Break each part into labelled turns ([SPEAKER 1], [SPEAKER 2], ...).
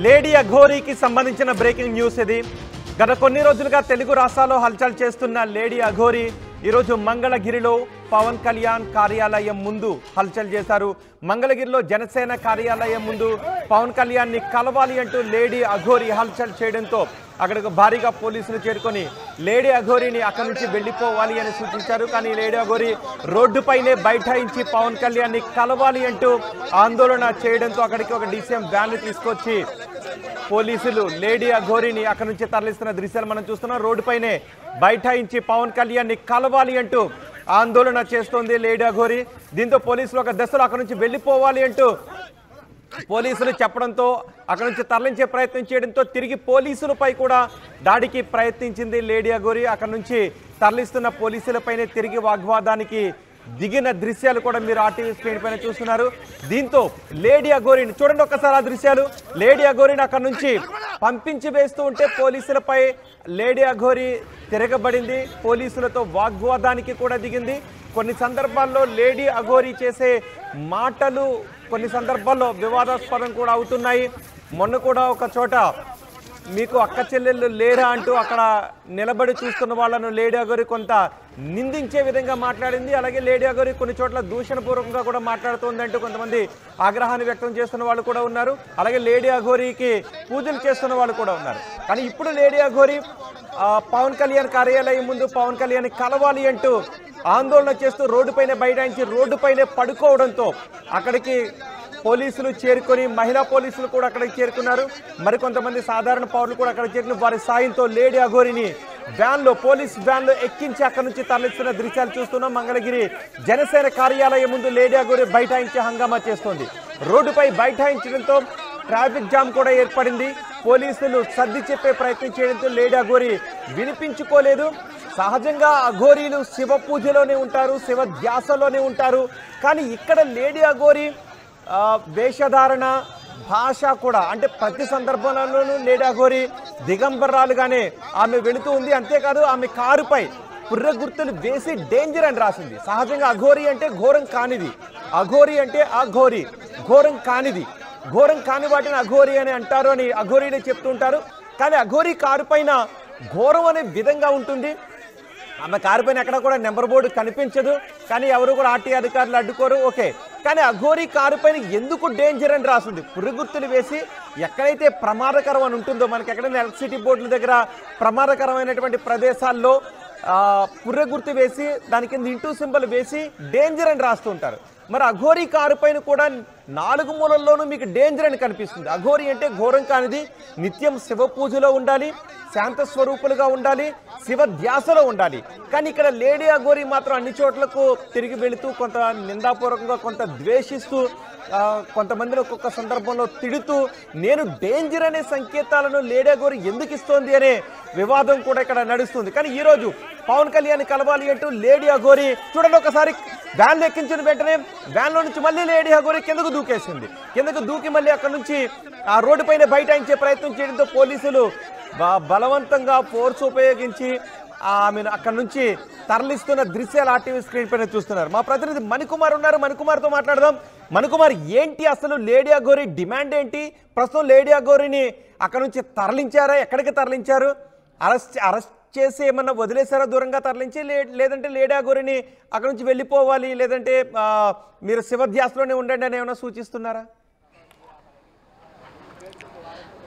[SPEAKER 1] Lady అఘోరీకి సంబంధించిన breaking news ఇది. గత కొన్ని రోజులుగా తెలుగు రాష్ట్రాల్లో హల్చల్ చేస్తున్న లేడీ అఘోరీ ఈరోజు మంగళగిరిలో పవన్ కళ్యాణ్ కార్యాలయం ముందు హల్చల్ చేశారు. మంగళగిరిలో జనసేన కార్యాలయం ముందు పవన్ కళ్యాణ్ని కలవాలి అంటూ లేడీ అఘోరీ హల్చల్ చేయడంతో అక్కడికి భారీగా పోలీసులు చేరుకొని లేడీ అఘోరీని అక్కడి నుంచి వెళ్ళిపోవాలి అని సూచించారు. కానీ లేడీ అఘోరీ రోడ్డుపైనే బైఠాయించి పవన్ కళ్యాణ్ని కలవాలి అంటూ ఆందోళన చేయడంతో అక్కడికి ఒక డీసీఎం వ్యాన్లు తీసుకొచ్చి పోలీసులు లేడీ అఘోరీని అక్కడి నుంచి తరలిస్తున్న దృశ్యాలు మనం చూస్తున్నాం. రోడ్డుపైనే బైఠాయించి పవన్ కళ్యాణ్ని కలవాలి అంటూ ఆందోళన చేస్తోంది లేడీ అఘోరీ. దీంతో పోలీసులు ఒక దశలో అక్కడి నుంచి వెళ్ళిపోవాలి అంటూ పోలీసులు చెప్పడంతో అక్కడి నుంచి తరలించే ప్రయత్నం చేయడంతో తిరిగి పోలీసులపై కూడా దాడికి ప్రయత్నించింది లేడీ అఘోరీ. అక్కడి నుంచి తరలిస్తున్న పోలీసులపైనే తిరిగి వాగ్వాదానికి దిగిన దృశ్యాలు కూడా మీరు ఆర్టీవీ స్క్రీన్ పైన చూస్తున్నారు. దీంతో లేడీ అఘోరీని చూడండి ఒక్కసారి ఆ దృశ్యాలు. లేడీ అఘోరీని అక్కడి నుంచి పంపించి వేస్తూ ఉంటే పోలీసులపై లేడీ అఘోరీ తిరగబడింది. పోలీసులతో వాగ్వాదానికి కూడా దిగింది. కొన్ని సందర్భాల్లో లేడీ అఘోరీ చేసే మాటలు కొన్ని సందర్భాల్లో వివాదాస్పదం కూడా అవుతున్నాయి. మొన్న కూడా ఒక చోట మీకు అక్క చెల్లెళ్ళు లేరా అంటూ అక్కడ నిలబడి చూస్తున్న వాళ్ళను లేడీ అఘోరీ కొంత నిందించే విధంగా మాట్లాడింది. అలాగే లేడీ అఘోరీ కొన్ని చోట్ల దూషణపూర్వకంగా కూడా మాట్లాడుతోందంటూ కొంతమంది ఆగ్రహాన్ని వ్యక్తం చేస్తున్న వాళ్ళు కూడా ఉన్నారు. అలాగే లేడీ అఘోరీకి పూజలు చేస్తున్న వాళ్ళు కూడా ఉన్నారు. కానీ ఇప్పుడు లేడీ అఘోరీ పవన్ కళ్యాణ్ కార్యాలయం ముందు పవన్ కళ్యాణ్ కలవాలి అంటూ ఆందోళన చేస్తూ రోడ్డుపైనే బైఠాయించి రోడ్డుపైనే పడుకోవడంతో అక్కడికి పోలీసులు చేరుకొని మహిళా పోలీసులు కూడా అక్కడికి చేరుకున్నారు. మరికొంతమంది సాధారణ పౌరులు కూడా అక్కడికి చేరుకుని వారి సాయంతో లేడీ అఘోరీని వ్యాన్లో పోలీస్ వ్యాన్లో ఎక్కించి అక్కడి నుంచి తరలిస్తున్న దృశ్యాలు చూస్తున్నాం. మంగళగిరి జనసేన కార్యాలయం ముందు లేడీ అఘోరీ బైఠాయించి హంగామా చేస్తోంది. రోడ్డుపై బైఠాయించడంతో ట్రాఫిక్ జామ్ కూడా ఏర్పడింది. పోలీసులు సర్ది చెప్పే ప్రయత్నం చేయడంతో లేడీ అఘోరీ వినిపించుకోలేదు. సహజంగా అఘోరీలు శివ పూజలోనే ఉంటారు, శివ ధ్యాసలోనే ఉంటారు. కానీ ఇక్కడ లేడీ అఘోరీ వేషధారణ భాష కూడా అంటే ప్రతి సందర్భంలోనూ లేడీ అఘోరీ దిగంబరాలుగానే ఆమె వెళుతూ ఉంది. అంతేకాదు ఆమె కారుపై పుర్రె గుర్తులు వేసి డేంజర్ అని రాసింది. సహజంగా అఘోరీ అంటే ఘోరం కానిది, అఘోరీ అంటే అఘోరీ ఘోరం కానిది, ఘోరం కాని వాటిని అఘోరీ అని అంటారు అని అఘోరీనే చెప్తుంటారు. కానీ అఘోరీ కారు పైన ఘోరం అనే విధంగా ఉంటుంది. ఆమె కారు పైన ఎక్కడ కూడా నెంబర్ బోర్డు కనిపించదు. కానీ ఎవరు కూడా ఆర్టీఏ అధికారులు అడ్డుకోరు, ఓకే. కానీ అఘోరీ కారు పైన ఎందుకు డేంజర్ అని రాస్తుంది. పుర్రెగుర్తులు వేసి ఎక్కడైతే ప్రమాదకరం అని ఉంటుందో, మనకి ఎక్కడైనా ఎలక్ట్రిసిటీ బోర్డుల దగ్గర ప్రమాదకరమైనటువంటి ప్రదేశాల్లో పుర్రెగుర్తు వేసి దాని కింద ఇంటూ సింబల్ వేసి డేంజర్ అని రాస్తూ ఉంటారు. మరి అఘోరీ కారు పైన కూడా 4 మూలల్లోనూ మీకు డేంజర్ అని కనిపిస్తుంది. అఘోరీ అంటే ఘోరం కానిది, నిత్యం శివ పూజలో ఉండాలి, శాంత స్వరూపులుగా ఉండాలి, శివ ధ్యాసలో ఉండాలి. కానీ ఇక్కడ లేడీ అఘోరీ మాత్రం అన్ని చోట్లకు తిరిగి వెళుతూ కొంత నిందాపూర్వకంగా కొంత ద్వేషిస్తూ కొంతమందిని ఒక్కొక్క సందర్భంలో తిడుతూ నేను డేంజర్ అనే సంకేతాలను లేడీ అఘోరీ ఎందుకు ఇస్తోంది అనే వివాదం కూడా ఇక్కడ నడుస్తుంది. కానీ ఈరోజు పవన్ కళ్యాణ్ కలవాలి అంటూ లేడీ అఘోరీ చూడండి ఒకసారి వ్యాన్లు ఎక్కించిన వెంటనే వ్యాన్లో నుంచి మళ్ళీ లేడీ అఘోరీ కిందకు దూకేసింది. కిందకు దూకి మళ్ళీ అక్కడ నుంచి ఆ రోడ్డుపైన బైఠాయించే ప్రయత్నం చేయడంతో పోలీసులు బలవంతంగా ఫోర్స్ ఉపయోగించి ఆమెను అక్కడి నుంచి తరలిస్తున్న దృశ్యాలు ఆర్టీవీ స్క్రీన్ పైన చూస్తున్నారు. మా ప్రతినిధి మణికుమార్ ఉన్నారు, మణికుమార్తో మాట్లాడదాం. మణికుమార్, ఏంటి అసలు లేడీ అఘోరీ డిమాండ్ ఏంటి? ప్రస్తుతం లేడీ అఘోరీని అక్కడ నుంచి తరలించారా? ఎక్కడికి తరలించారు? అరెస్ట్ చేసి ఏమన్నా వదిలేసారా, దూరంగా తరలించి? లేదంటే లేడీ అఘోరీని అక్కడ నుంచి వెళ్ళిపోవాలి, లేదంటే మీరు శివధ్యాసలోనే ఉండండి అని ఏమైనా సూచిస్తున్నారా?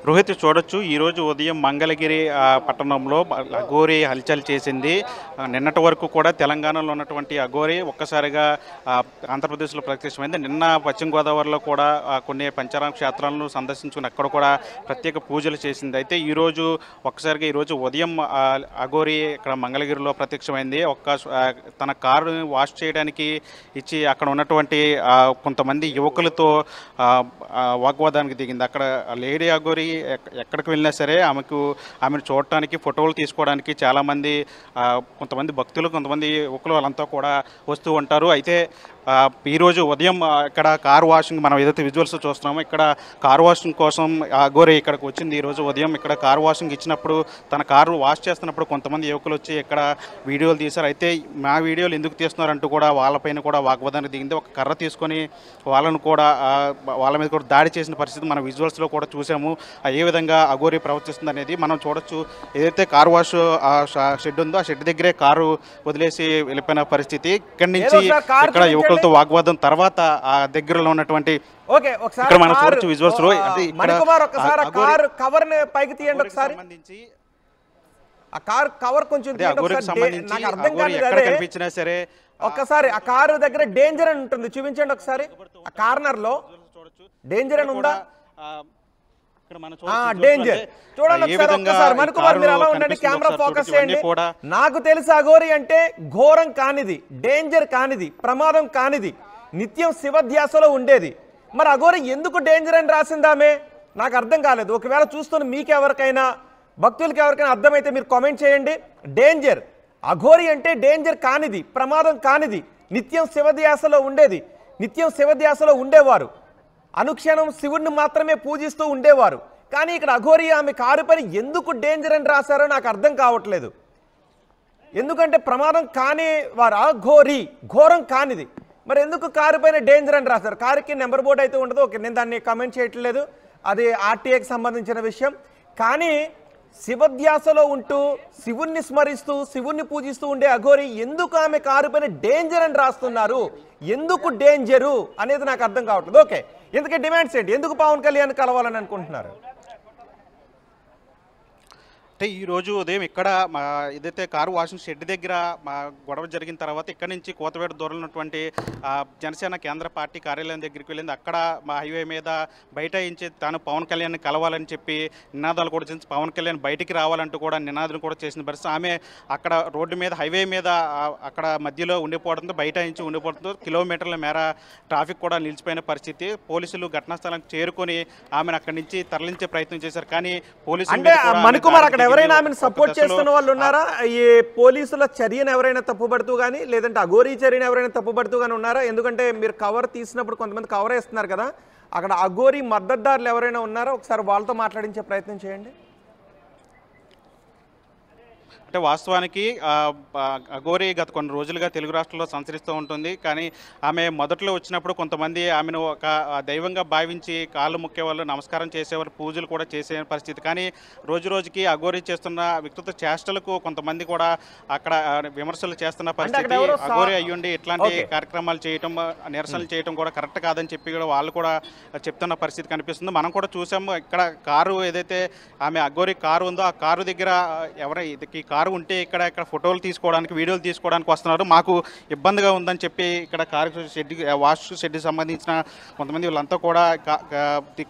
[SPEAKER 2] రోహిత్, చూడొచ్చు ఈరోజు ఉదయం మంగళగిరి పట్టణంలో అఘోరీ హల్చల్ చేసింది. నిన్నటి వరకు కూడా తెలంగాణలో ఉన్నటువంటి అఘోరీ ఒక్కసారిగా ఆంధ్రప్రదేశ్లో ప్రత్యక్షమైంది. నిన్న పశ్చిమ గోదావరిలో కూడా కొన్ని పంచారామ క్షేత్రాలను సందర్శించుకుని అక్కడ కూడా ప్రత్యేక పూజలు చేసింది. అయితే ఈరోజు ఒక్కసారిగా ఈరోజు ఉదయం అఘోరీ ఇక్కడ మంగళగిరిలో ప్రత్యక్షమైంది. తన కారు వాష్ చేయడానికి ఇచ్చి అక్కడ ఉన్నటువంటి కొంతమంది యువకులతో వాగ్వాదానికి దిగింది. అక్కడ లేడీ అఘోరీ ఎక్కడికి వెళ్ళినా సరే ఆమెను చూడటానికి, ఫోటోలు తీసుకోవడానికి చాలామంది కొంతమంది భక్తులు, కొంతమంది యువకులు వాళ్ళంతా కూడా వస్తూ ఉంటారు. అయితే ఈరోజు ఉదయం ఇక్కడ కార్ వాషింగ్ మనం ఏదైతే విజువల్స్ చూస్తున్నామో ఇక్కడ కార్ వాషింగ్ కోసం అఘోరీ ఇక్కడికి వచ్చింది. ఈరోజు ఉదయం ఇక్కడ కార్ వాషింగ్ ఇచ్చినప్పుడు తన కారు వాష్ చేస్తున్నప్పుడు కొంతమంది యువకులు వచ్చి ఇక్కడ వీడియోలు తీశారు. అయితే మా వీడియోలు ఎందుకు తీస్తున్నారంటూ కూడా వాళ్ళపైన కూడా వాగ్వాదానికి దిగింది. ఒక కర్ర తీసుకొని వాళ్ళను కూడా వాళ్ళ మీద కూడా దాడి చేసిన పరిస్థితి మన విజువల్స్లో కూడా చూసాము. ఏ విధంగా అఘోరి ప్రవర్తిస్తుంది అనేది మనం చూడొచ్చు. ఏదైతే కార్ వాష్ షెడ్ ఉందో ఆ షెడ్ దగ్గరే కారు వదిలేసి వెళ్ళిపోయిన పరిస్థితి. ఇక్కడి నుంచి ఇక్కడ యువకులతో వాగ్వాదం తర్వాత ఆ దగ్గరలో ఉన్నటువంటి ఇక్కడ మనం చూడొచ్చు విజువల్స్ లో
[SPEAKER 1] కవర్ పైకి తీయండి ఒకసారి. ఆ కార్ కవర్ కొంచెం
[SPEAKER 2] కనిపించినా సరే
[SPEAKER 1] ఒక్కసారి ఆ కారు దగ్గర డేంజర్ అని ఉంటుంది, చూపించండి ఒకసారి. ఆ కార్నర్ లో డేంజర్ అని ఉందా? డేంజర్ చూడండి ఒకసారి. మణికుమార్ మీరు అలా ఉండండి, కెమెరా ఫోకస్ చేయండి. నాకు తెలిసి అఘోరి అంటే ఘోరం కానిది, డేంజర్ కానిది, ప్రమాదం కానిది, నిత్యం శివధ్యాసలో ఉండేది. మరి అఘోరి ఎందుకు డేంజర్ అని రాసిందామే నాకు అర్థం కాలేదు. ఒకవేళ చూస్తున్న మీకెవరికైనా భక్తులకి ఎవరికైనా అర్థమైతే మీరు కామెంట్ చేయండి. డేంజర్, అఘోరి అంటే డేంజర్ కానిది, ప్రమాదం కానిది, నిత్యం శివధ్యాసలో ఉండేది, నిత్యం శివధ్యాసలో ఉండేవారు, అనుక్షణం శివుడిని మాత్రమే పూజిస్తూ ఉండేవారు. కానీ ఇక్కడ అఘోరి ఆమె కారు పని ఎందుకు డేంజర్ అని రాశారో నాకు అర్థం కావట్లేదు. ఎందుకంటే ప్రమాదం కాని వారు అఘోరి, ఘోరం కానిది, మరి ఎందుకు కారు పైన డేంజర్ అని రాశారు? కారుకి నెంబర్ బోర్డు అయితే ఉండదు. ఓకే, నేను దాన్ని కామెంట్ చేయట్లేదు, అది ఆర్టీఏకి సంబంధించిన విషయం. కానీ శివధ్యాసలో ఉంటూ శివుణ్ణి స్మరిస్తూ శివుణ్ణి పూజిస్తూ ఉండే అఘోరి ఎందుకు ఆమె కారు పైన డేంజర్ అని రాస్తున్నారు? ఎందుకు డేంజరు అనేది నాకు అర్థం కావట్లేదు. ఓకే, ఎందుకంటే డిమాండ్స్ ఏంటి? ఎందుకు పవన్ కళ్యాణ్ కలవాలని అనుకుంటున్నారు?
[SPEAKER 2] అంటే ఈరోజు ఉదయం ఇక్కడ మా ఏదైతే కారు వాషింగ్ షెడ్ దగ్గర మా గొడవ జరిగిన తర్వాత ఇక్కడ నుంచి కోతవేట దూరంలో ఉన్నటువంటి జనసేన కేంద్ర పార్టీ కార్యాలయం దగ్గరికి వెళ్ళింది. అక్కడ మా హైవే మీద బైఠాయించి తాను పవన్ కళ్యాణ్ని కలవాలని చెప్పి నినాదాలు కూడా చేసి పవన్ కళ్యాణ్ బయటికి రావాలంటూ కూడా నినాదాలు కూడా చేసిన పరిస్థితి. ఆమె అక్కడ రోడ్డు మీద హైవే మీద అక్కడ మధ్యలో ఉండిపోవడంతో బైఠాయించి ఉండిపోవడంతో కిలోమీటర్ల మేర ట్రాఫిక్ కూడా నిలిచిపోయిన పరిస్థితి. పోలీసులు ఘటనా స్థలానికి చేరుకొని ఆమెను అక్కడి నుంచి తరలించే ప్రయత్నం చేశారు. కానీ పోలీసులు
[SPEAKER 1] ఎవరైనా ఆమెను సపోర్ట్ చేస్తున్న వాళ్ళు ఉన్నారా? ఈ పోలీసుల చర్యను ఎవరైనా తప్పుపడుతూ కానీ, లేదంటే అఘోరి చర్యను ఎవరైనా తప్పుపడుతూ కానీ ఉన్నారా? ఎందుకంటే మీరు కవర్ తీసినప్పుడు కొంతమంది కవర్ వేస్తున్నారు కదా, అక్కడ అఘోరి మద్దతుదారులు ఎవరైనా ఉన్నారా? ఒకసారి వాళ్ళతో మాట్లాడించే ప్రయత్నం చేయండి.
[SPEAKER 2] అంటే వాస్తవానికి అఘోరి గత కొన్ని రోజులుగా తెలుగు రాష్ట్రాల్లో సంచరిస్తూ ఉంటుంది. కానీ ఆమె మొదట్లో వచ్చినప్పుడు కొంతమంది ఆమెను ఒక దైవంగా భావించి కాళ్ళు ముక్కేవాళ్ళు, నమస్కారం చేసేవారు, పూజలు కూడా చేసే పరిస్థితి. కానీ రోజు రోజుకి అఘోరి చేస్తున్న వికృత చేష్టలకు కొంతమంది కూడా అక్కడ విమర్శలు చేస్తున్న పరిస్థితి. అఘోరి అయ్యుండి ఇట్లాంటి కార్యక్రమాలు చేయటం, నిరసనలు చేయటం కూడా కరెక్ట్ కాదని చెప్పి కూడా వాళ్ళు కూడా చెప్తున్న పరిస్థితి కనిపిస్తుంది. మనం కూడా చూసాము ఇక్కడ కారు ఏదైతే ఆమె అఘోరి కారు ఉందో ఆ కారు దగ్గర ఎవరైతే కారు ఉంటే ఇక్కడ ఫోటోలు తీసుకోవడానికి, వీడియోలు తీసుకోవడానికి వస్తున్నారు. మాకు ఇబ్బందిగా ఉందని చెప్పి ఇక్కడ కారు షెడ్, వాష్ షెడ్కి సంబంధించిన కొంతమంది వీళ్ళంతా కూడా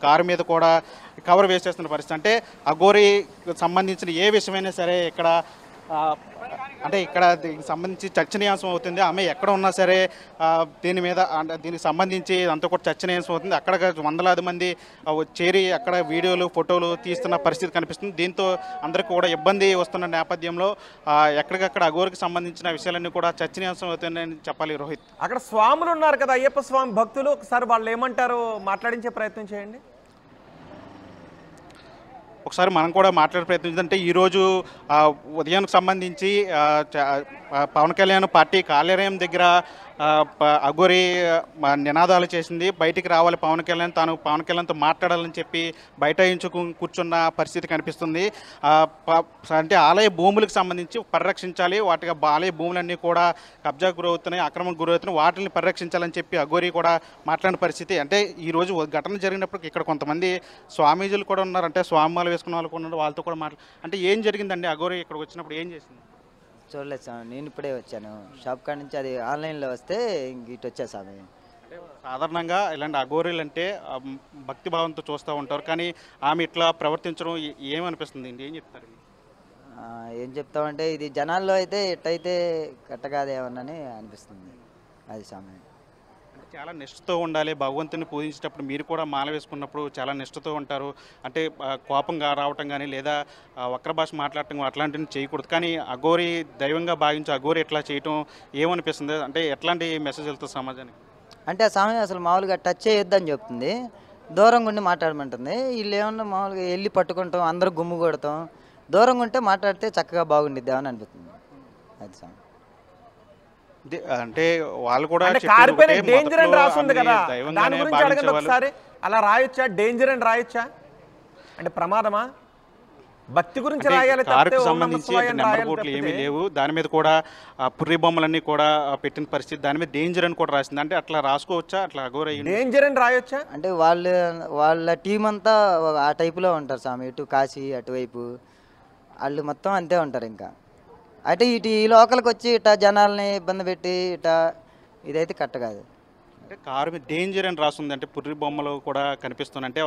[SPEAKER 2] కారు మీద కూడా కవర్ వేసేస్తున్న పరిస్థితి. అంటే అఘోరికి సంబంధించిన ఏ విషయమైనా సరే ఇక్కడ అంటే ఇక్కడ దీనికి సంబంధించి చర్చనీయాంశం అవుతుంది. ఆమె ఎక్కడ ఉన్నా సరే దీని మీద అంటే దీనికి సంబంధించి అంతా కూడా చర్చనీయాంశం అవుతుంది. అక్కడ వందలాది మంది చేరి అక్కడ వీడియోలు, ఫోటోలు తీస్తున్న పరిస్థితి కనిపిస్తుంది. దీంతో అందరికీ కూడా ఇబ్బంది వస్తున్న నేపథ్యంలో ఎక్కడికక్కడ అఘోరికి సంబంధించిన విషయాలన్నీ కూడా చర్చనీయాంశం అవుతున్నాయని చెప్పాలి. రోహిత్,
[SPEAKER 1] అక్కడ స్వాములు ఉన్నారు కదా, అయ్యప్ప స్వామి భక్తులు, ఒకసారి వాళ్ళు ఏమంటారో మాట్లాడించే ప్రయత్నం చేయండి.
[SPEAKER 2] ఒకసారి మనం కూడా మాట్లాడే ప్రయత్నం అంటే ఈరోజు ఉదయానికి సంబంధించి పవన్ కళ్యాణ్ పార్టీ కార్యాలయం దగ్గర అఘోరి నినాదాలు చేసింది. బయటికి రావాలి పవన్ కళ్యాణ్, తాను పవన్ కళ్యాణ్తో మాట్లాడాలని చెప్పి బైఠాయించుకు కూర్చున్న పరిస్థితి కనిపిస్తుంది. అంటే ఆలయ భూములకు సంబంధించి పరిరక్షించాలి, వాటికి ఆలయ భూములన్నీ కూడా కబ్జాకు గురవుతున్నాయి, అక్రమకు గురవుతున్నాయి, వాటిని పరిరక్షించాలని చెప్పి అఘోరి కూడా మాట్లాడిన పరిస్థితి. అంటే ఈరోజు ఘటన జరిగినప్పుడు ఇక్కడ కొంతమంది స్వామీజీలు కూడా ఉన్నారు, అంటే స్వామిమాలు వేసుకున్న వాళ్ళు కూడా ఉన్నారు, వాళ్ళతో కూడా అంటే ఏం జరిగిందండి? అఘోరి ఇక్కడికి వచ్చినప్పుడు ఏం చేసింది?
[SPEAKER 3] చూడలేదు సార్, నేను ఇప్పుడే వచ్చాను షాప్ కాడ నుంచి. అది ఆన్లైన్లో వస్తే ఇటు వచ్చా స్వామి.
[SPEAKER 2] సాధారణంగా ఇలాంటి అఘోరీలు అంటే భక్తిభావంతో చూస్తూ ఉంటారు, కానీ ఆమె ఇట్లా ప్రవర్తించడం ఏమనిపిస్తుంది? ఏం చెప్తారు?
[SPEAKER 3] ఏం చెప్తామంటే ఇది జనాల్లో అయితే ఎట్టయితే కట్టగాదేమోనని అనిపిస్తుంది. అది స్వామి
[SPEAKER 2] చాలా నిష్ఠతో ఉండాలి. భగవంతుని పూజించేటప్పుడు మీరు కూడా మాల వేసుకున్నప్పుడు చాలా నిష్ఠతో ఉంటారు. అంటే కోపంగా రావటం కానీ లేదా వక్ర భాష మాట్లాడటం అట్లాంటివి చేయకూడదు. కానీ అఘోరి దైవంగా భావించి అఘోరి ఎట్లా చేయటం ఏమనిపిస్తుంది? అంటే ఎట్లాంటి మెసేజ్ వెళ్తుంది సమాజానికి?
[SPEAKER 3] అంటే ఆ స్వామి అసలు మామూలుగా టచ్ చేయొద్దని చెప్తుంది, దూరంగా ఉండి మాట్లాడమంటుంది. వీళ్ళు ఏమన్నా మామూలుగా వెళ్ళి పట్టుకుంటాం, అందరూ గుమ్ము కొడతాం, దూరంగా ఉంటే మాట్లాడితే చక్కగా బాగుండిద్ది అని అనిపిస్తుంది. అది స్వామి
[SPEAKER 2] అంటే వాళ్ళు కూడా
[SPEAKER 1] డేంజర్ అని రాస్తుంది కదా, దాని గురించి అడగండి ఒకసారి. అలా రాయొచ్చా? డేంజర్ అని రాయొచ్చా? అంటే ప్రమాదమా? భక్తి గురించి
[SPEAKER 2] అంటే
[SPEAKER 1] రాయాలి
[SPEAKER 2] కారుకు
[SPEAKER 1] తప్పితే ఓం నమః
[SPEAKER 2] సంబంధించి
[SPEAKER 1] శివాయ
[SPEAKER 2] అంటే
[SPEAKER 1] అని
[SPEAKER 2] నెంబర్
[SPEAKER 1] రాయాలి
[SPEAKER 2] బోర్డులు ఏమీ
[SPEAKER 1] తప్పితే
[SPEAKER 2] లేవు. దాని మీద కూడా పుర్రి బొమ్మలన్నీ కూడా పెట్టిన పరిస్థితి, దాని మీద డేంజర్ అని కూడా రాసింది. అంటే అట్లా రాసుకోవచ్చా? అట్లా అఘోరి అయ్యి
[SPEAKER 1] డేంజర్ అని రాయొచ్చా?
[SPEAKER 3] అంటే వాళ్ళ టీం అంతా ఆ టైపులో ఉంటారు స్వామి. ఇటు కాశీ అటువైపు వాళ్ళు మొత్తం అంతే ఉంటారు. ఇంకా అంటే ఇటు ఈ లోకల్కి వచ్చి ఇట్లా జనాల్ని ఇబ్బంది పెట్టి ఇట్లా ఇదైతే కరెక్ట్ కాదు.
[SPEAKER 2] అంటే కారు మీద డేంజర్ అని రాస్తుంది. అంటే పుర్రి బొమ్మలు కూడా కనిపిస్తుంది. అంటే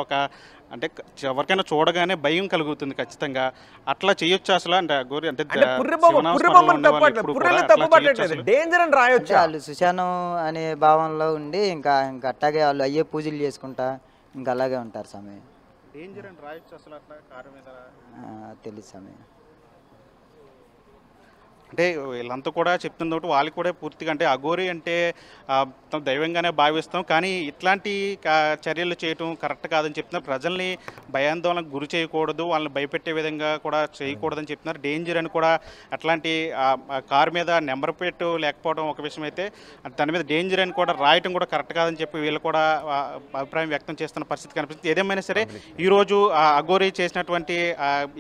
[SPEAKER 2] అంటే ఎవరికైనా చూడగానే భయం కలుగుతుంది ఖచ్చితంగా. అట్లా చేయొచ్చు అసలు? అంటే అఘోరి అంటే
[SPEAKER 1] అంటే పుర్రి బొమ్మను తప్పట్లేదు, పుర్రెలు తప్పట్లేదు, డేంజర్ అని
[SPEAKER 3] అంటే
[SPEAKER 1] రాయొచ్చా?
[SPEAKER 3] వాళ్ళు సుశానం అనే భావంలో ఉండి ఇంకా అట్టాగే వాళ్ళు అయ్యే పూజలు చేసుకుంటా ఇంకా అలాగే ఉంటారు స్వామి.
[SPEAKER 2] డేంజర్ అని రాయొచ్చు అసలు అట్లా కారు మీద?
[SPEAKER 3] తెలుసు స్వామి.
[SPEAKER 2] అంటే వీళ్ళంతా కూడా చెప్తుంది ఒకటి, వాళ్ళు కూడా పూర్తిగా అంటే అఘోరి అంటే దైవంగానే భావిస్తాం, కానీ ఇట్లాంటి చర్యలు చేయటం కరెక్ట్ కాదని చెప్తున్నారు. ప్రజల్ని భయాందోళనకు గురి చేయకూడదు, వాళ్ళని భయపెట్టే విధంగా కూడా చేయకూడదని చెప్తున్నారు. డేంజర్ అని కూడా అట్లాంటి కారు మీద నెంబర్ ప్లేట్ లేకపోవడం ఒక విషయం అయితే, దాని మీద డేంజర్ అని కూడా రాయటం కూడా కరెక్ట్ కాదని చెప్పి వీళ్ళు కూడా అభిప్రాయం వ్యక్తం చేస్తున్న పరిస్థితి కనిపిస్తుంది. ఏదేమైనా సరే ఈరోజు అఘోరి చేసినటువంటి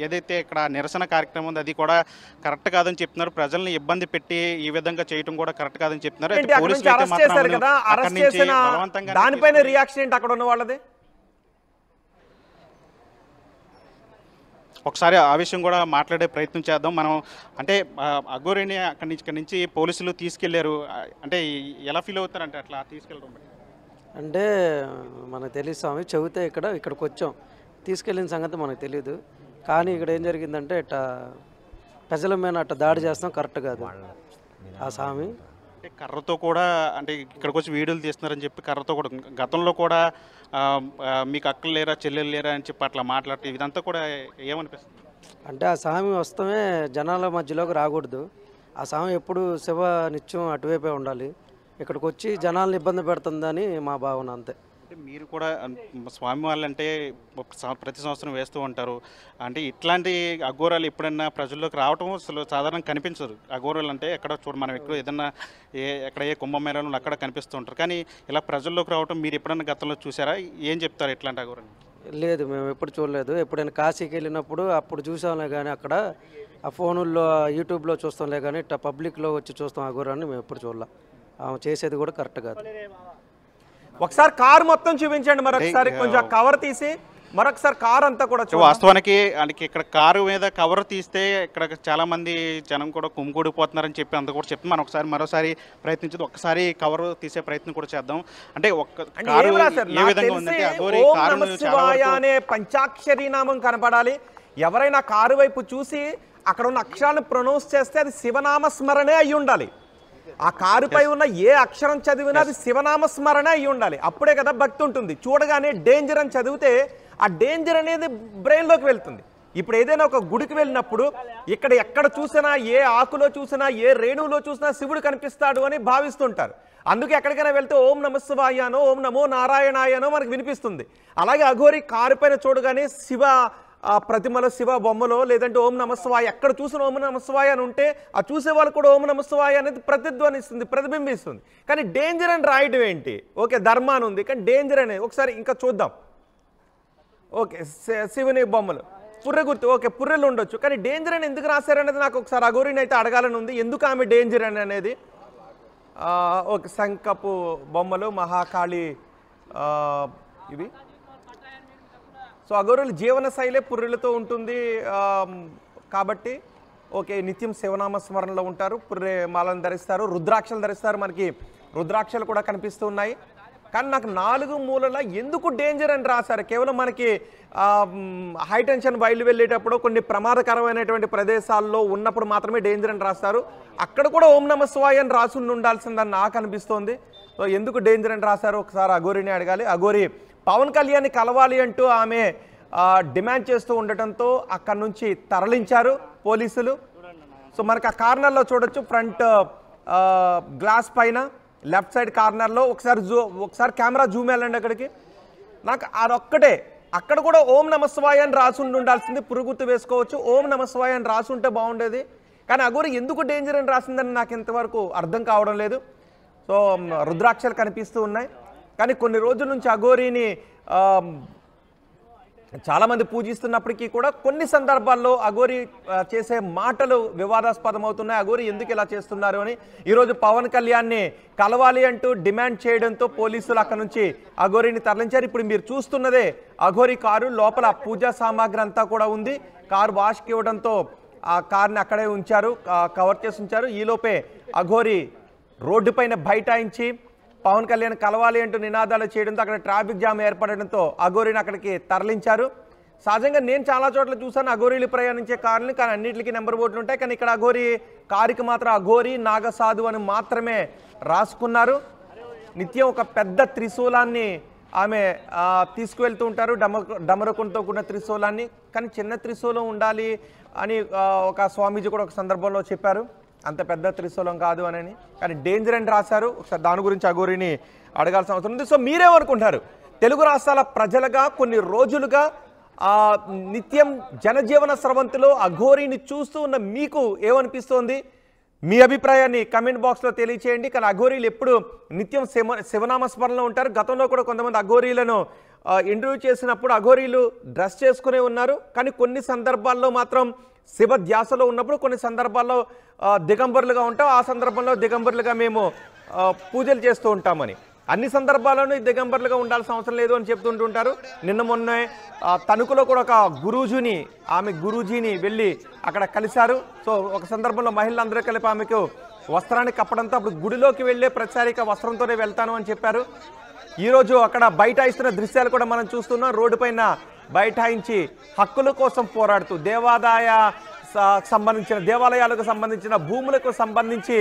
[SPEAKER 2] ఏదైతే ఇక్కడ నిరసన కార్యక్రమం ఉంది అది కూడా కరెక్ట్ కాదని చెప్తున్నారు. ప్రజల్ని ఇబ్బంది పెట్టి ఈ విధంగా చేయడం కూడా కరెక్ట్ కాదని చెప్తున్నారు.
[SPEAKER 1] దానిపైన రియాక్షన్ ఏంటి అక్కడ ఉన్న వాళ్ళది?
[SPEAKER 2] ఒకసారి ఆ విషయం కూడా మాట్లాడే ప్రయత్నం చేద్దాం మనం. అంటే అఘోరిని అక్కడి నుంచి పోలీసులు తీసుకెళ్లారు. అంటే ఎలా ఫీల్ అవుతారంటే అట్లా తీసుకెళ్ళడం?
[SPEAKER 4] అంటే మనకు తెలియదు స్వామి, చెబితే ఇక్కడికి వచ్చాం, తీసుకెళ్ళిన సంగతి మనకు తెలియదు. కానీ ఇక్కడ ఏం జరిగిందంటే ఇట్లా ప్రజల మీద అట్లా దాడి చేస్తాం కరెక్ట్ కాదు ఆ స్వామి.
[SPEAKER 2] అంటే కర్రతో కూడా అంటే ఇక్కడికి వచ్చి వీడియోలు తీస్తున్నారని చెప్పి కర్రతో కూడా గతంలో కూడా మీకు అక్కలు లేరా చెల్లెలు లేరా అని చెప్పి అట్లా మాట్లాడితే ఇదంతా కూడా ఏమనిపిస్తుంది?
[SPEAKER 4] అంటే ఆ స్వామి వస్తమే జనాల మధ్యలోకి రాకూడదు. ఆ స్వామి ఎప్పుడు శివ నిత్యం అటువైపే ఉండాలి. ఇక్కడికి వచ్చి జనాలను ఇబ్బంది పెడుతుందని మా భావన అంతే.
[SPEAKER 2] అంటే మీరు కూడా స్వామి వాళ్ళంటే ప్రతి సంవత్సరం వేస్తూ ఉంటారు. అంటే ఇట్లాంటి అఘోరాలు ఎప్పుడన్నా ప్రజల్లోకి రావటం అసలు సాధారణంగా కనిపించదు. అఘోరాలు అంటే ఎక్కడ మనం ఎక్కువ ఏదన్నా ఎక్కడ ఏ కుంభమేళాలు అక్కడ కనిపిస్తూ ఉంటారు. కానీ ఇలా ప్రజల్లోకి రావటం మీరు ఎప్పుడన్నా గతంలో చూసారా? ఏం చెప్తారు ఇట్లాంటి అఘోరాలు?
[SPEAKER 4] లేదు, మేము ఎప్పుడు చూడలేదు. ఎప్పుడైనా కాశీకి వెళ్ళినప్పుడు అప్పుడు చూసాంలే, కానీ అక్కడ ఆ ఫోనుల్లో యూట్యూబ్లో చూస్తాంలే, కానీ ఇట్లా పబ్లిక్లో వచ్చి చూస్తాం అఘోరాన్ని మేము ఎప్పుడు చూడలే. ఆమె చేసేది కూడా కరెక్ట్ కాదు.
[SPEAKER 1] ఒకసారి కారు మొత్తం చూపించండి మరొకసారి, కొంచెం కవర్ తీసి మరొకసారి కారు అంతా కూడా
[SPEAKER 2] వాస్తవానికి ఇక్కడ కారు మీద కవర్ తీస్తే ఇక్కడ చాలా మంది జనం కూడా కుమ్ముకూడిపోతున్నారని చెప్పి అంత కూడా చెప్తాం. మనం మరోసారి ప్రయత్నించదు, ఒక్కసారి కవర్ తీసే ప్రయత్నం కూడా చేద్దాం. అంటే ఏ విధంగా ఉందంటే అఘోరి కారు
[SPEAKER 1] అనే పంచాక్షరి నామం కనపడాలి. ఎవరైనా కారు వైపు చూసి అక్కడ ఉన్న అక్షరాలను ప్రొనౌన్స్ చేస్తే అది శివనామ స్మరణే అయి ఉండాలి. ఆ కారుపై ఉన్న ఏ అక్షరం చదివినా అది శివనామ స్మరణ అయి ఉండాలి. అప్పుడే కదా భక్తి ఉంటుంది. చూడగానే డేంజర్ అని చదివితే ఆ డేంజర్ అనేది బ్రెయిన్లోకి వెళ్తుంది. ఇప్పుడు ఏదైనా ఒక గుడికి వెళ్ళినప్పుడు ఎక్కడ చూసినా, ఏ ఆకులో చూసినా, ఏ రేణువులో చూసినా శివుడు కనిపిస్తాడు అని భావిస్తుంటారు. అందుకే ఎక్కడికైనా వెళ్తే ఓం నమః శివాయనో ఓం నమో నారాయణాయనో మనకు వినిపిస్తుంది. అలాగే అఘోరి కారు పైన చూడగానే శివ ప్రతిమలో, శివ బొమ్మలో, లేదంటే ఓం నమః శివాయ ఎక్కడ చూసిన ఓం నమః శివాయ అని ఉంటే ఆ చూసే వాళ్ళు కూడా ఓం నమః శివాయ అనేది ప్రతిధ్వనిస్తుంది, ప్రతిబింబిస్తుంది. కానీ డేంజర్ అని రాయడం ఏంటి? ఓకే, ధర్మాన్ని ఉంది, కానీ డేంజర్ అనేది ఒకసారి ఇంకా చూద్దాం. ఓకే, శివుని బొమ్మలు, పుర్రె గుర్తు, ఓకే పుర్రెలు ఉండొచ్చు, కానీ డేంజర్ అని ఎందుకు రాశారనేది నాకు ఒకసారి అఘోరిని అయితే అడగాలని ఉంది. ఎందుకు ఆమె డేంజర్ అని అనేది. ఓకే, శంఖపు బొమ్మలు, మహాకాళి ఇవి. సో అఘోరుల జీవన శైలే పుర్రెలతో ఉంటుంది కాబట్టి ఓకే, నిత్యం శివనామ స్మరణలో ఉంటారు, పుర్రె మాలను ధరిస్తారు, రుద్రాక్షలు ధరిస్తారు. మనకి రుద్రాక్షలు కూడా కనిపిస్తూ ఉన్నాయి. కానీ నాకు 4 మూలల ఎందుకు డేంజర్ అని రాశారు? కేవలం మనకి హై టెన్షన్ బయలు వెళ్ళేటప్పుడు కొన్ని ప్రమాదకరమైనటువంటి ప్రదేశాల్లో ఉన్నప్పుడు మాత్రమే డేంజర్ అని రాస్తారు. అక్కడ కూడా ఓం నమః శివాయ అని రాసి ఉండాల్సిందని నాకు అనిపిస్తోంది. సో ఎందుకు డేంజర్ అని రాశారు ఒకసారి అఘోరిని అడగాలి. అఘోరి పవన్ కళ్యాణ్ని కలవాలి అంటూ ఆమె డిమాండ్ చేస్తూ ఉండటంతో అక్కడి నుంచి తరలించారు పోలీసులు. సో మనకు ఆ కార్నర్లో చూడొచ్చు, ఫ్రంట్ గ్లాస్ పైన లెఫ్ట్ సైడ్ కార్నర్లో ఒకసారి కెమెరా జూమ్ వెళ్ళండి అక్కడికి. నాకు అదొక్కటే, అక్కడ కూడా ఓం నమః శివాయ అని రాసి ఉండాల్సింది. పురుగుర్తు వేసుకోవచ్చు, ఓం నమః శివాయ అని రాసి ఉంటే బాగుండేది. కానీ అఘోరి ఎందుకు డేంజర్ అని రాసిందని నాకు ఇంతవరకు అర్థం కావడం లేదు. సో రుద్రాక్షలు కనిపిస్తూ ఉన్నాయి. కానీ కొన్ని రోజుల నుంచి అఘోరిని చాలామంది పూజిస్తున్నప్పటికీ కూడా కొన్ని సందర్భాల్లో అఘోరి చేసే మాటలు వివాదాస్పదం అవుతున్నాయి. అఘోరి ఎందుకు ఇలా చేస్తున్నారు అని ఈరోజు పవన్ కళ్యాణ్ని కలవాలి అంటూ డిమాండ్ చేయడంతో పోలీసులు అక్కడ నుంచి అఘోరిని తరలించారు. ఇప్పుడు మీరు చూస్తున్నదే అఘోరి కారు, లోపల పూజా సామాగ్రి అంతా కూడా ఉంది. కారు వాష్కి ఇవ్వడంతో ఆ కార్ని అక్కడే ఉంచారు, కవర్ చేసి ఉంచారు. ఈలోపే అఘోరి రోడ్డు పైన బైఠాయించి పవన్ కళ్యాణ్ కలవాలి అంటూ నినాదాలు చేయడంతో అక్కడ ట్రాఫిక్ జామ్ ఏర్పడడంతో అఘోరిని అక్కడికి తరలించారు. సహజంగా నేను చాలా చోట్ల చూసాను అఘోరీలు ప్రయాణించే కార్లని, కానీ అన్నింటికి నెంబర్ బోర్డులు ఉంటాయి. కానీ ఇక్కడ అఘోరి కారుకి మాత్రం అఘోరి నాగసాధు అని మాత్రమే రాసుకున్నారు. నిత్యం ఒక పెద్ద త్రిశూలాన్ని ఆమె తీసుకువెళ్తూ ఉంటారు, డమరకంతో కూడిన త్రిశూలాన్ని. కానీ చిన్న త్రిశూలం ఉండాలి అని ఒక స్వామీజీ కూడా ఒక సందర్భంలో చెప్పారు, అంత పెద్ద త్రిశూలం కాదు అని. కానీ డేంజర్ అని రాశారు. ఒకసారి దాని గురించి అఘోరిని అడగాల్సిన అవసరం ఉంది. సో మీరేమనుకుంటారు? తెలుగు రాష్ట్రాల ప్రజలుగా కొన్ని రోజులుగా నిత్యం జనజీవన స్రవంతిలో అఘోరిని చూస్తూ ఉన్న మీకు ఏమనిపిస్తోంది? మీ అభిప్రాయాన్ని కమెంట్ బాక్స్లో తెలియచేయండి. కానీ అఘోరీలు ఎప్పుడు నిత్యం శివనామస్మరణలో ఉంటారు. గతంలో కూడా కొంతమంది అఘోరీలను ఇంటర్వ్యూ చేసినప్పుడు అఘోరీలు డ్రెస్ చేసుకునే ఉన్నారు, కానీ కొన్ని సందర్భాల్లో మాత్రం శివ ధ్యాసలో ఉన్నప్పుడు కొన్ని సందర్భాల్లో దిగంబరులుగా ఉంటాం. ఆ సందర్భంలో దిగంబరులుగా మేము పూజలు చేస్తూ ఉంటామని, అన్ని సందర్భాల్లోనూ దిగంబరులుగా ఉండాల్సిన అవసరం లేదు అని చెప్తుంటుంటారు. నిన్న మొన్నే తణుకులో కూడా ఒక గురూజీని వెళ్ళి అక్కడ కలిశారు. సో ఒక సందర్భంలో మహిళలందరూ కలిపి ఆమెకు వస్త్రాన్ని కప్పడంతో అప్పుడు గుడిలోకి వెళ్ళే ప్రచారిక వస్త్రంతోనే వెళ్తాను అని చెప్పారు. ఈరోజు అక్కడ బైఠాయిస్తున్న దృశ్యాలు కూడా మనం చూస్తున్నాం. రోడ్డు పైన బైఠాయించి హక్కుల కోసం పోరాడుతూ దేవాలయాలకు సంబంధించిన భూములకు సంబంధించి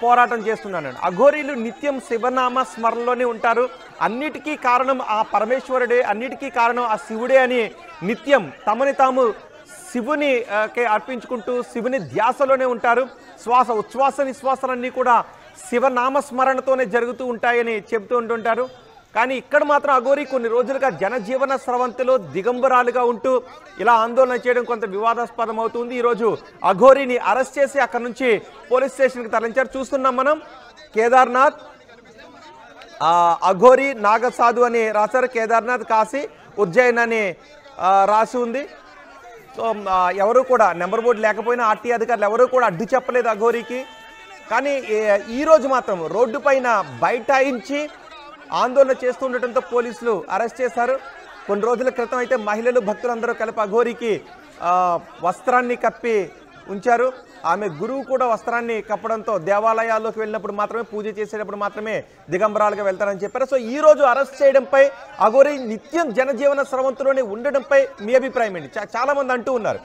[SPEAKER 1] పోరాటం చేస్తున్నాను. అఘోరీలు నిత్యం శివనామ స్మరణలోనే ఉంటారు. అన్నిటికీ కారణం ఆ పరమేశ్వరుడే, అన్నిటికీ కారణం ఆ శివుడే అని నిత్యం తమని తాము శివుని అర్పించుకుంటూ శివుని ధ్యాసలోనే ఉంటారు. ఉచ్ఛ్వాస నిశ్వాసాలన్నీ కూడా శివనామస్మరణతోనే జరుగుతూ ఉంటాయని చెబుతూ ఉంటుంటారు. కానీ ఇక్కడ మాత్రం అఘోరి కొన్ని రోజులుగా జనజీవన స్రవంతిలో దిగంబరాలుగా ఉంటూ ఇలా ఆందోళన చేయడం కొంత వివాదాస్పదం అవుతుంది. ఈరోజు అఘోరిని అరెస్ట్ చేసి అక్కడి నుంచి పోలీస్ స్టేషన్కి తరలించారు. చూస్తున్నాం మనం కేదార్నాథ్ అఘోరి నాగసాధు అని రాశారు. కేదార్నాథ్, కాశీ, ఉజ్జయిన్ అని రాసి ఉంది. సో ఎవరు కూడా నెంబర్ బోర్డు లేకపోయినా ఆర్టీ అధికారులు ఎవరు కూడా అడ్డు చెప్పలేదు అఘోరికి. కానీ ఈరోజు మాత్రం రోడ్డు పైన బైఠాయించి ఆందోళన చేస్తుండటంతో పోలీసులు అరెస్ట్ చేశారు. కొన్ని రోజుల క్రితం అయితే మహిళలు భక్తులందరూ కలిపి అఘోరికి వస్త్రాన్ని కప్పి ఉంచారు. ఆమె గురువు కూడా వస్త్రాన్ని కప్పడంతో దేవాలయాల్లోకి వెళ్ళినప్పుడు మాత్రమే, పూజ చేసేటప్పుడు మాత్రమే దిగంబరాలుగా వెళ్తారని చెప్పారు. సో ఈ రోజు అరెస్ట్ చేయడంపై, అఘోరి నిత్యం జనజీవన స్రవంతిలోనే ఉండడంపై మీ అభిప్రాయం ఏంటి? చాలా మంది అంటూ ఉన్నారు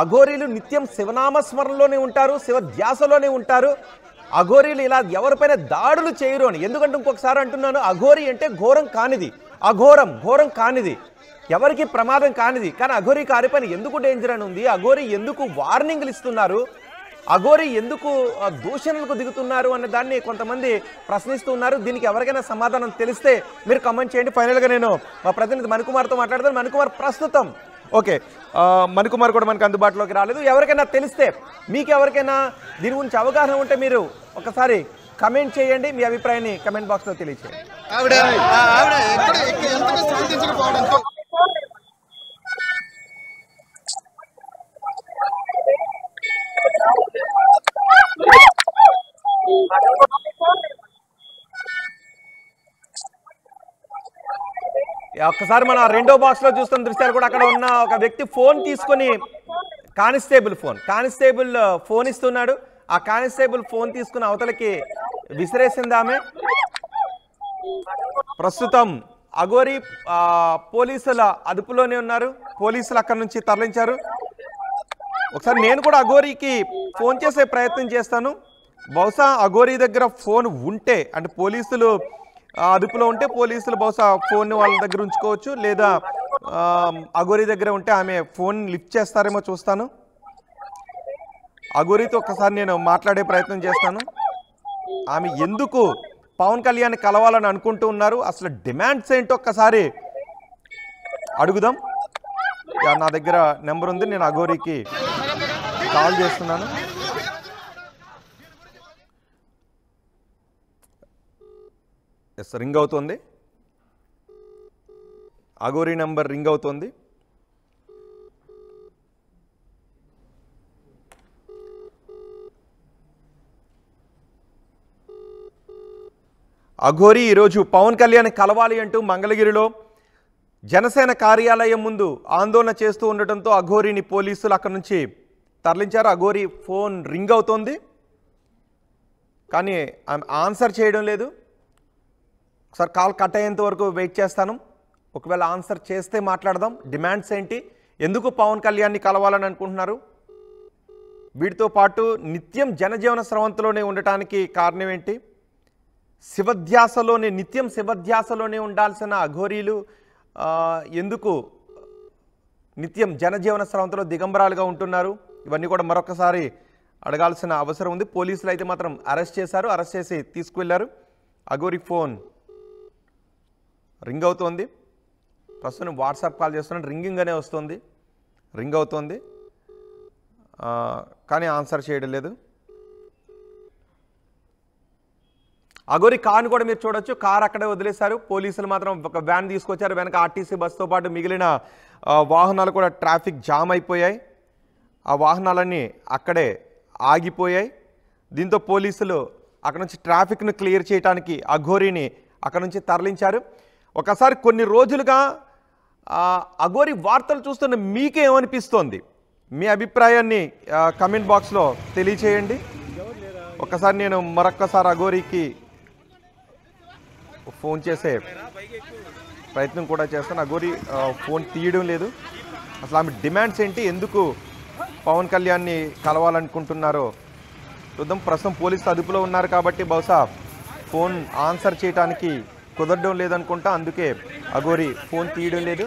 [SPEAKER 1] అఘోరీలు నిత్యం శివనామస్మరణలోనే ఉంటారు, శివ ధ్యాసలోనే ఉంటారు, అఘోరీలు ఇలా ఎవరిపైన దాడులు చేయరు అని. ఎందుకంటే ఇంకొకసారి అంటున్నాను, అఘోరి అంటే ఘోరం కానిది, ఘోరం కానిది, ఎవరికి ప్రమాదం కానిది. కానీ అఘోరి కారిపైన ఎందుకు డేంజర్ అని ఉంది? అఘోరి ఎందుకు వార్నింగ్లు ఇస్తున్నారు? అఘోరి ఎందుకు దూషణలకు దిగుతున్నారు అనే దాన్ని కొంతమంది ప్రశ్నిస్తున్నారు. దీనికి ఎవరికైనా సమాధానం తెలిస్తే మీరు కామెంట్ చేయండి. ఫైనల్గా నేను మా ప్రతినిధి మణికుమార్తో మాట్లాడతాను. మణికుమార్, ప్రస్తుతం ఓకే, మణికుమార్ కూడా మనకు అందుబాటులోకి రాలేదు. ఎవరికైనా తెలిస్తే, మీకు ఎవరికైనా దీని గురించి అవగాహన ఉంటే మీరు ఒకసారి కమెంట్ చేయండి. మీ అభిప్రాయాన్ని కమెంట్ బాక్స్లో తెలియచేయండి. ఒక్కసారి మన రెండో బాక్స్ లో చూస్తున్న దృశ్యాలు కూడా అక్కడ ఉన్న ఒక వ్యక్తి ఫోన్ తీసుకొని కానిస్టేబుల్ ఫోన్ ఇస్తున్నాడు. ఆ కానిస్టేబుల్ ఫోన్ తీసుకుని అవతలకి విసిరేసింది ఆమె. ప్రస్తుతం అఘోరి పోలీసుల అదుపులోనే ఉన్నారు. పోలీసులు అక్కడి నుంచి తరలించారు. ఒకసారి నేను కూడా అఘోరికి ఫోన్ చేసే ప్రయత్నం చేస్తాను. బహుశా అఘోరి దగ్గర ఫోన్ ఉంటే, అంటే పోలీసులు అదుపులో ఉంటే పోలీసులు బహుశా ఫోన్ వాళ్ళ దగ్గర ఉంచుకోవచ్చు, లేదా అఘోరి దగ్గర ఉంటే ఆమె ఫోన్ లిఫ్ట్ చేస్తారేమో చూస్తాను. అఘోరితో ఒక్కసారి నేను మాట్లాడే ప్రయత్నం చేస్తాను. ఆమె ఎందుకు పవన్ కళ్యాణ్ కలవాలని అనుకుంటూ ఉన్నారు, అసలు డిమాండ్స్ ఏంటో ఒక్కసారి అడుగుదాం. నా దగ్గర నెంబర్ ఉంది, నేను అఘోరికి కాల్ చేస్తున్నాను. ఎస్, రింగ్ అవుతుంది. అఘోరి నెంబర్ రింగ్ అవుతుంది. అఘోరి ఈరోజు పవన్ కళ్యాణ్ కలవాలి అంటూ మంగళగిరిలో జనసేన కార్యాలయం ముందు ఆందోళన చేస్తూ ఉండటంతో అఘోరిని పోలీసులు అక్కడి నుంచి తరలించారు. అఘోరి ఫోన్ రింగ్ అవుతోంది, కానీ ఆమె ఆన్సర్ చేయడం లేదు. ఒకసారి కాల్ కట్ అయ్యేంత వరకు వెయిట్ చేస్తాను. ఒకవేళ ఆన్సర్ చేస్తే మాట్లాడదాం. డిమాండ్స్ ఏంటి, ఎందుకు పవన్ కళ్యాణ్ని కలవాలని అనుకుంటున్నారు, వీటితో పాటు నిత్యం జనజీవన స్రవంతిలోనే ఉండటానికి కారణం ఏంటి, నిత్యం శివధ్యాసలోనే ఉండాల్సిన అఘోరీలు ఎందుకు నిత్యం జనజీవన స్రవంతిలో దిగంబరాలుగా ఉంటున్నారు, ఇవన్నీ కూడా మరొకసారి అడగాల్సిన అవసరం ఉంది. పోలీసులు అయితే మాత్రం అరెస్ట్ చేశారు, అరెస్ట్ చేసి తీసుకువెళ్ళారు. అఘోరి ఫోన్ రింగ్ అవుతోంది. ప్రస్తుతం వాట్సాప్ కాల్ చేస్తున్నాను, రింగింగ్ అనే వస్తుంది, రింగ్ అవుతోంది, కానీ ఆన్సర్ చేయడం లేదు. అఘోరి కార్ని కూడా మీరు చూడొచ్చు, కార్ అక్కడే వదిలేశారు. పోలీసులు మాత్రం ఒక వ్యాన్ తీసుకొచ్చారు, వెనక ఆర్టీసీ బస్సుతో పాటు మిగిలిన వాహనాలు కూడా ట్రాఫిక్ జామ్ అయిపోయాయి. ఆ వాహనాలన్నీ అక్కడే ఆగిపోయాయి. దీంతో పోలీసులు అక్కడ నుంచి ట్రాఫిక్ను క్లియర్ చేయడానికి అఘోరిని అక్కడ నుంచి తరలించారు. ఒకసారి కొన్ని రోజులుగా అఘోరి వార్తలు చూస్తున్న మీకేమనిపిస్తోంది, మీ అభిప్రాయాన్ని కమెంట్ బాక్స్లో తెలియచేయండి. ఒకసారి నేను మరొక్కసారి అఘోరికి ఫోన్ చేసే ప్రయత్నం కూడా చేస్తాను. అఘోరి ఫోన్ తీయడం లేదు. అసలు ఆమె డిమాండ్స్ ఏంటి, ఎందుకు పవన్ కళ్యాణ్ని కలవాలనుకుంటున్నారో చూద్దాం. ప్రస్తుతం పోలీసులు అదుపులో ఉన్నారు కాబట్టి బహుశా ఫోన్ ఆన్సర్ చేయడానికి కుదరడం లేదనుకుంటా, అందుకే అఘోరి ఫోన్ తీయడం లేదు.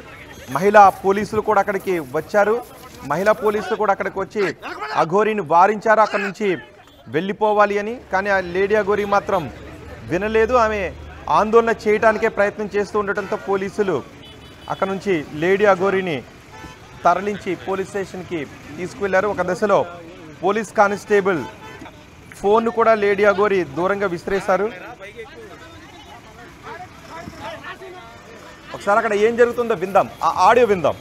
[SPEAKER 1] మహిళా పోలీసులు కూడా అక్కడికి వచ్చారు. మహిళా పోలీసులు కూడా అక్కడికి వచ్చి అఘోరిని వారించారు అక్కడి నుంచి వెళ్ళిపోవాలి అని. కానీ ఆ లేడీ అఘోరి మాత్రం వినలేదు. ఆమె ఆందోళన చేయడానికే ప్రయత్నం చేస్తూ ఉండటంతో పోలీసులు అక్కడ నుంచి లేడీ అఘోరిని తరలించి పోలీస్ స్టేషన్కి తీసుకువెళ్లారు. ఒక దశలో పోలీస్ కానిస్టేబుల్ ఫోన్ కూడా లేడీ అఘోరి దూరంగా విసిరేశారు. ఒకసారి అక్కడ ఏం జరుగుతుందో విందాం, ఆ ఆడియో విందాం.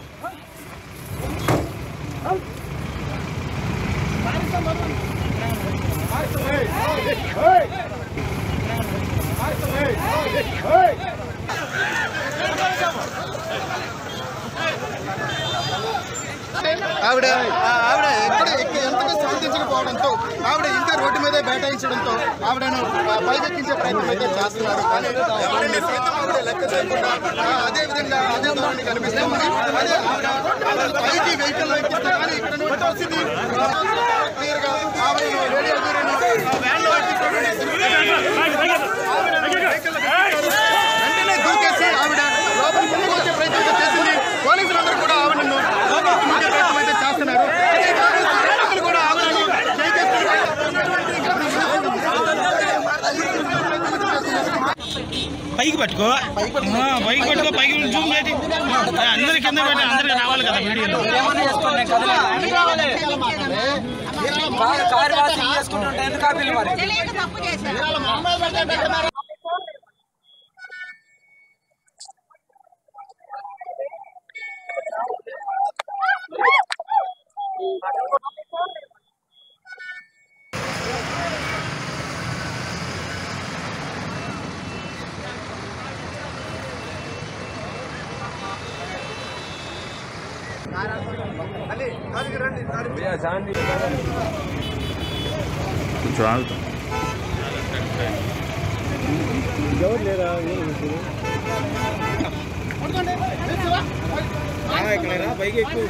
[SPEAKER 5] ఆవిడ ఎంతగా శాంతించకపోవడంతో ఆవిడ ఇంకా రోడ్డు మీదే బైఠాయించడంతో ఆవిడను పైకెక్కించే ప్రయత్నం అయితే చేస్తున్నారు. కానీ ఎవరిని ఆవిడ లెక్క చేయకుండా అదే విధంగా అదే ధోరణి కనిపిస్తుంది. అదే ఆవిడ పైకి వెహికల్ ఎక్కిస్తే కానీ ఇక్కడ నుండి పరిస్థితి క్లియర్గా ఆవిడ వెంటనే దూకేసి ఆవిడ లోపలికి ముందుకు వచ్చే ప్రయత్నం చేసింది. పోలీసులందరూ కూడా ఆవిడను లోపలికి ముందే ప్రయత్నం అయితే చేస్తున్నారు. కూడా ఆవిడను
[SPEAKER 6] పైకి పట్టుకో, పైకి జూమ్ పెట్టి అందరి కింద పెట్టి అందరికి రావాలి కదా వీడియోలో.
[SPEAKER 5] ఇక్కడ పైకి ఎక్కువ